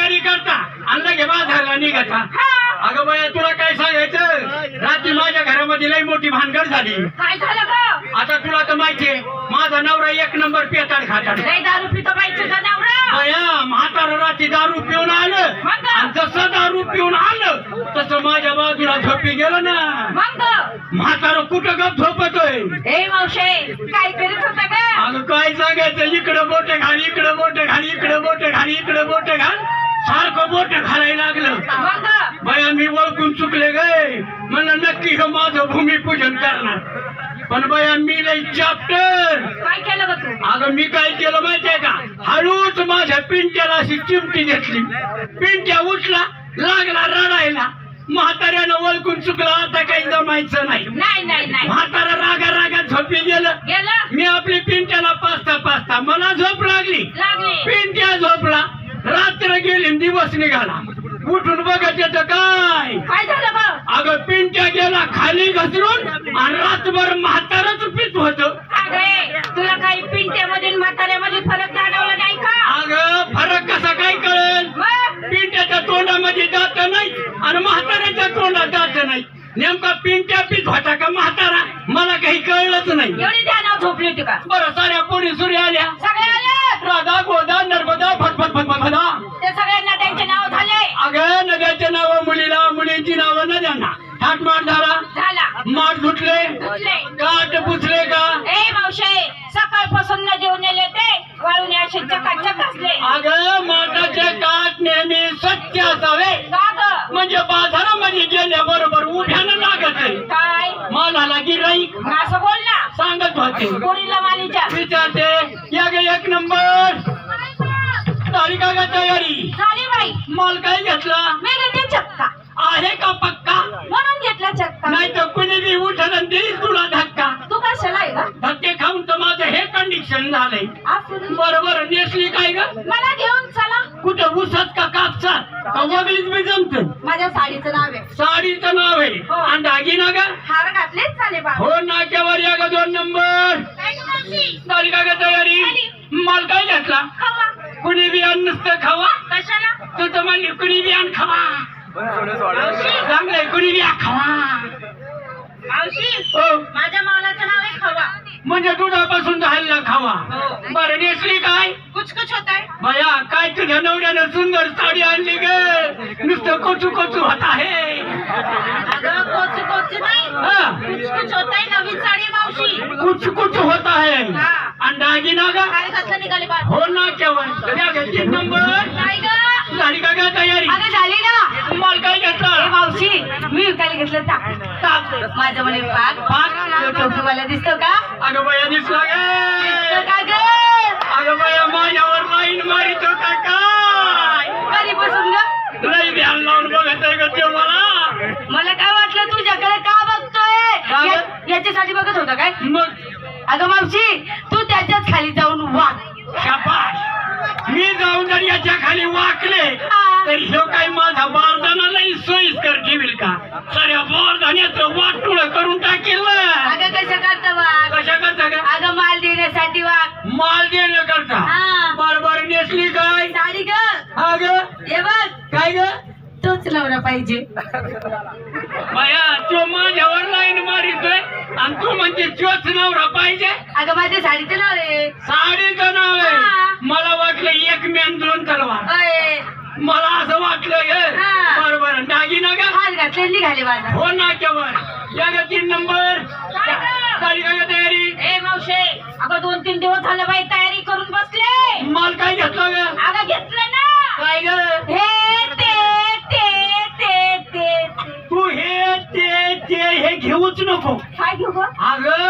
तयारी करता आणि लगे बाजारला निघाता. अगं बाया तुला काय सांगायचं, रात्री माझ्या घरामध्ये लई मोठी भानगड झाली. काय झालं ग? आता तुला तर माहितीये माझा नवरा एक नंबर पेताड खाताड. लय दारू पितो बाई तुझा नवरा. बाया म्हातारा रात्री दारू पिऊन आलं मग? आणि जसं दारू पिऊन आलं तसं माझ्या बाजूला झोपी गेलं ना. मग म्हातारा कुठं गप झोपतोय. हे मावशे काय करत होता ग? अगं काय सांगायचं, इकडं बोटे घाल, इकडं बोटे घाल, इकडं बोटे घाल, इकडं बोटे घाल, सारखं बोट घालायला लागलं. मग बाया मी ओळखून चुकले गे, म्हणलं नक्की हे माझं भूमिपूजन करणार. पण बाया मी लई चॅप्टर. काय केलं ग तू? अगं मी काय केलं माहितीये का, हळूच माझ्या पिंट्याला अशी चिमटी घेतली. पिंट्या उठला, लागला रडायला. म्हाताऱ्यानं ओळखून चुकलं, आता काही जमायचं नाही. नाही नाही नाही म्हातारा रागा रागात झोपी गेलं. गेलं मी आपली पिंट्याला पाचता पाचता, मला झोप लागली. लागली. पिंट्या झोपला, रात्र गेली दिवस निघाला. उठून बघत येतं काय, काय झालं ग? अगं पिंट्या गेला खाली घसरून आणि रातभर म्हातारच पीत होत. अरे तुला काही पिंट्यामध्ये म्हाताऱ्यामध्ये फरक जाणवला नाही का? अगं फरक कसा काय कळेल, मग पिंट्याच्या तोंडामध्ये दात नाही आणि म्हाताऱ्याच्या तोंडात दात नाही. नेमका पिंट्या पीत होता का म्हातारा मला काही कळलंच नाही. एवढी ध्यानावर झोपली होती का? बरं साऱ्या पोरी सुरी आल्या, सगळे आले. राधा गोदा नर्मदा फटफट फटफट. ते सगळ्यांना त्यांचे नाव झाले. अगं नद्याचे नाव मुलीला, मुलींची नावं नद्यांना. थाटमाट झाला, झाला माठ धुतले, धुतले. काट पुसले का. ए मावशे सकाळपासून न जेवण नेले ते वाळून असे चकाचक घासले. अगं माठाचे काट नेहमी स्वच्छ असावे, का ग? म्हणजे बाजारामध्ये गेल्याबरोबर उभ्यानं लागत आहे. काय मालाला गिराईक असं बोल ना. सांगत होते. पोरीला मालीच्या विचारते या गे एक नंबर, झाली का ग तयारी. झाली बाई. माल काय घेतला, मी घेते चक्का. आहे का पक्का, म्हणून घेतला चक्का. नाही तर कुणी बी उठल देईल तुला धक्का. तू कशाला आहे ग? धक्के खाऊन तर माझं हे कंडिशन झालंय. असू दे. बरोबर नेसली काय ग, मला घेऊन चला. कुठं उसात का कापसात का वगळीच बी जमत. माझ्या साडीचं नाव आहे. साडीचं नाव आहे हो. आणि दागिना ग. हार घातलेच चाले बा. हो नाक्यावर या ग 2 नंबर. झाली का ग तयारी. माल काय घेतला, खावा. कुणी बी अन्न नसतं खावा. कशाला? तू तर म्हणली कुणी बी अन्न खावा. चांगलंय कुणी बी खावा. मावशी हो माझ्या मालाचं नाव आहे खवा. म्हणजे दुधापासून झालेला खावा. हो. बरं नेसली काय, कुछ कुछ होता है. बया काय तुझ्या नवऱ्यानं सुंदर साडी आणली ग, नुसतं कोचू कोचू होत आहे. अगं कोच कोच नाही. हा. कुछ कुछ होता है. नवीन साडी मावशी. कुछ कुछ होत आहे. हा. आणि दागिना ग. काय घातलं निघाले बा. हो ना केवळ 3 नंबर. काय ग? झाली का ग तयारी. अगं झाली ना. माल काय घेतला, मावशी मी विकायला घेतलं ताक. माझं म्हणे पाक पाक. तो टोपीवाला दिसतो का? अगं बया दिसला दिसतो ग. का ग? अगं बया माझ्यावर लाईन मारित होता काय. कधी बसून ग? लई ध्यान लावून बघत आहे ग ते मला. मला काय वाटलं तुझ्याकडे का बघतोय. का ग? याच्यासाठी बघत होता काय? मग अगं मावशी तू त्याच्याच खाली जाऊन वाग. शाबास. मी जाऊन जर याच्या खाली वाकले तर ह्यो काय माझा बारदानालाही सोयीस्कर ठेवील का. साऱ्या बारदाण्याचं वाटुळ करून टाकेल ना. अगं कसं करता वाग. कशा करता का, अगं माल देण्यासाठी वाग. माल देणं करता. हा. बरोबर नेसली काय. साडी ग. हा ग. हे बघ काय ग. तोच नवरा पाहिजे. बाया तो माझ्यावर लाईन मारितोय आणि तू म्हणजे तोच नवरा पाहिजे. अगं माझ्या साडीचं नाव आहे. साडीचं नाव आहे. हा. मला वाटलं एक मॅन 2 तलवार. अय, मला असं वाटलं ग. हा. बरोबर दागिना ग. हार घातले निघाले बाजार. हो ना केवळ या ग 3 नंबर. झाली का ग तयारी. ए मावशे अगं 2-3 दिवस झालं बाई तयारी करून बसले. माल काय घेतला ग. अगं घेतलं ना. काय ग. हे ते तू हे ते हे घेऊच नको. काय घेऊ ग? अगं